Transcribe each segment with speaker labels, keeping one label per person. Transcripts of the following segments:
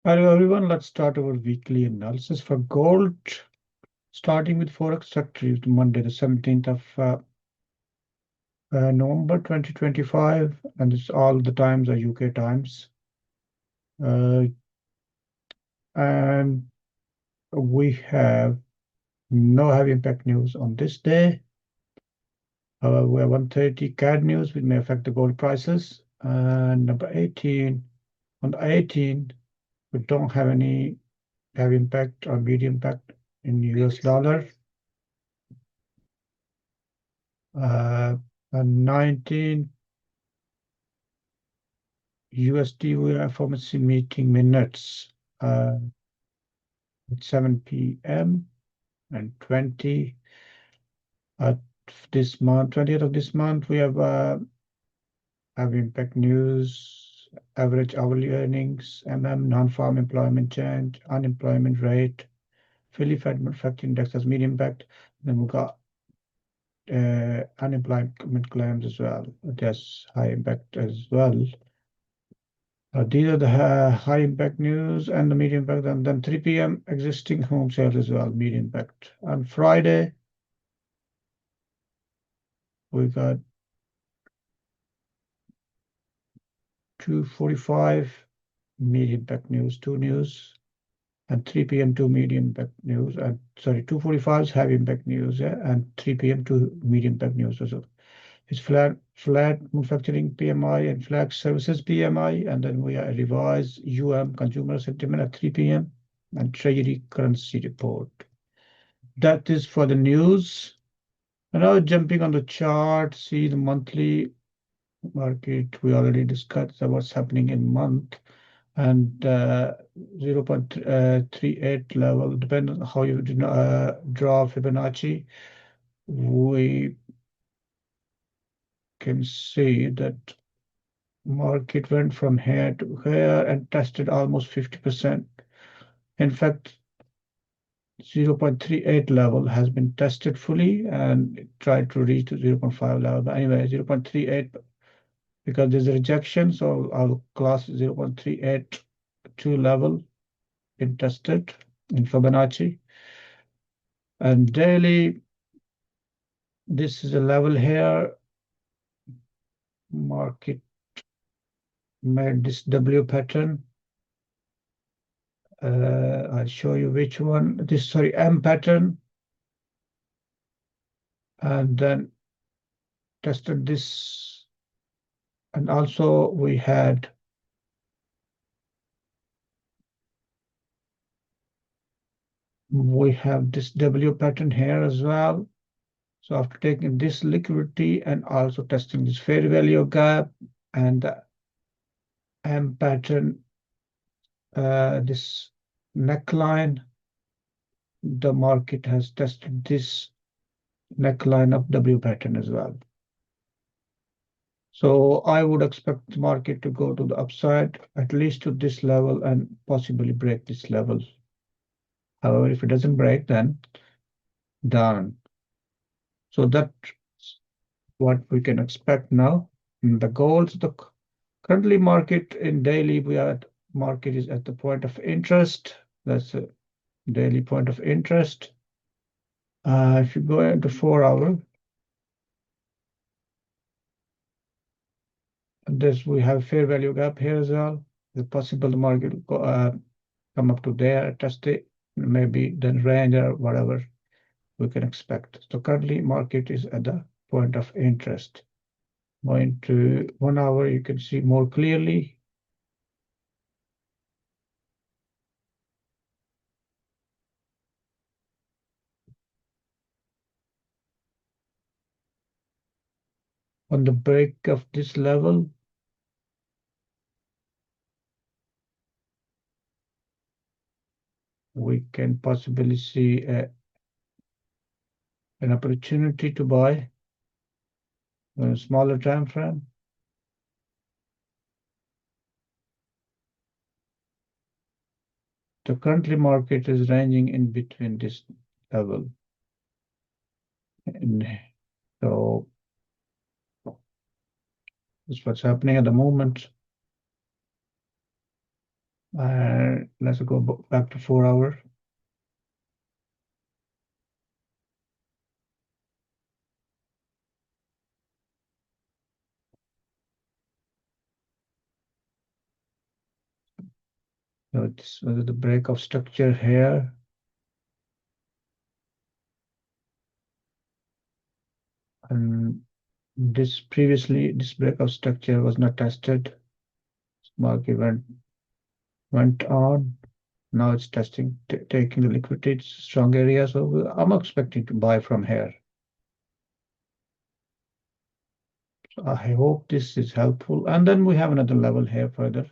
Speaker 1: Hello everyone, let's start our weekly analysis for gold, starting with Forex Trading, Monday, the 17th of November 2025, and it's all the times are UK times. Uh, and we have no heavy impact news on this day. We have 130 CAD news, which may affect the gold prices. And number 18, on the 18th, we don't have any heavy impact or medium impact in US dollar. And 19 USD FOMC meeting minutes at 7 p.m. and 20 at this month, 20th of this month, we have impact news, average hourly earnings, non-farm employment change, unemployment rate, Philly Fed manufacturing index as medium impact. Then we got unemployment claims as well. That's high impact as well. These are the high impact news and the medium impact, and then 3 p.m. existing home sales as well, medium impact. On Friday, we got 2:45 medium impact news, 2 news, and 3 p.m. 2 medium impact news. And sorry, 2:45 is heavy impact news, yeah, and 3 p.m. 2 medium impact news also. It's flat manufacturing PMI and flat services PMI, and then we are revised consumer sentiment at 3 p.m. and Treasury currency report. That is for the news. And now jumping on the chart, see the monthly market. We already discussed what's happening in month, and 0.38 level, depending on how you draw Fibonacci. We can see that market went from here to here and tested almost 50%. In fact, 0.38 level has been tested fully and it tried to reach to 0.5 level. But anyway, 0.38, because there's a rejection, so I'll class 0.382 level been tested in Fibonacci. And daily, this is a level here. Market made this W pattern. I'll show you which one. This, sorry, M pattern. And then tested this. And also we have this W pattern here as well. So after taking this liquidity and also testing this fair value gap and the M pattern, this neckline, the market has tested this neckline of W pattern as well. So I would expect the market to go to the upside, at least to this level and possibly break this level. However, if it doesn't break, then down. So that's what we can expect now. In the goals, the currently market in daily, market is at the point of interest. That's a daily point of interest. If you go into 4 hour, this we have fair value gap here as well. It's possible the market will come up to there, test it, maybe then range or whatever we can expect. So currently market is at the point of interest. Going to 1 hour, you can see more clearly. On the break of this level, we can possibly see an opportunity to buy on a smaller time frame. The currently market is ranging in between this level. And so that's what's happening at the moment. Let's go back to 4 hour. So this was the break of structure here. And this breakout structure was not tested. Market went on. Now it's testing, taking the liquidity strong area. So I'm expecting to buy from here. So I hope this is helpful. And then we have another level here further.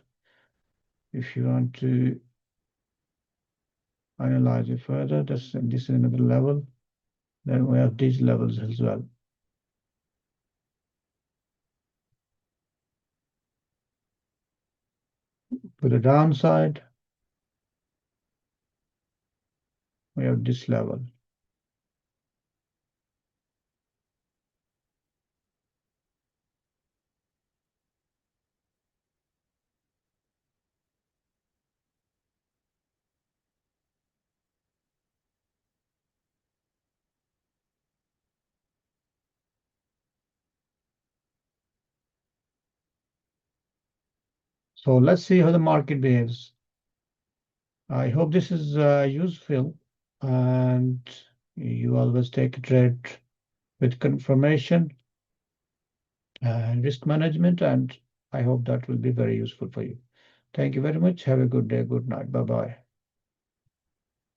Speaker 1: If you want to analyze it further, this is another level. Then we have these levels as well. To the downside, we have this level. So let's see how the market behaves. I hope this is useful, and you always take a trade with confirmation and risk management, and I hope that will be very useful for you. Thank you very much. Have a good day. Good night. Bye bye.